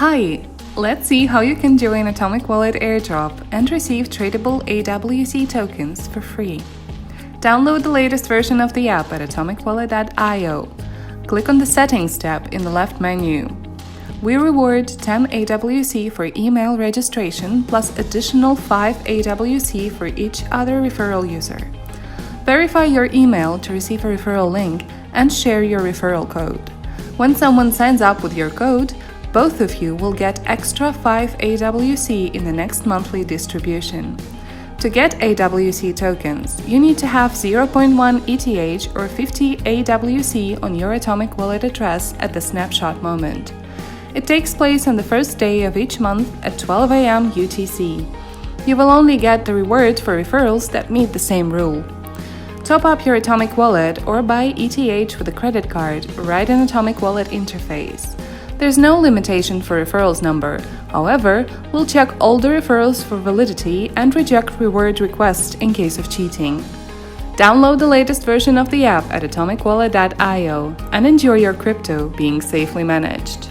Hi! Let's see how you can join Atomic Wallet Airdrop and receive tradable AWC tokens for free. Download the latest version of the app at atomicwallet.io. Click on the Settings tab in the left menu. We reward 10 AWC for email registration plus additional 5 AWC for each other referral user. Verify your email to receive a referral link and share your referral code. When someone signs up with your code, both of you will get extra 5 AWC in the next monthly distribution. To get AWC tokens, you need to have 0.1 ETH or 50 AWC on your Atomic Wallet address at the snapshot moment. It takes place on the first day of each month at 12 AM UTC. You will only get the reward for referrals that meet the same rule. Top up your Atomic Wallet or buy ETH with a credit card right in Atomic Wallet interface. There's no limitation for referrals number. However, we'll check all the referrals for validity and reject reward requests in case of cheating. Download the latest version of the app at atomicwallet.io and enjoy your crypto being safely managed.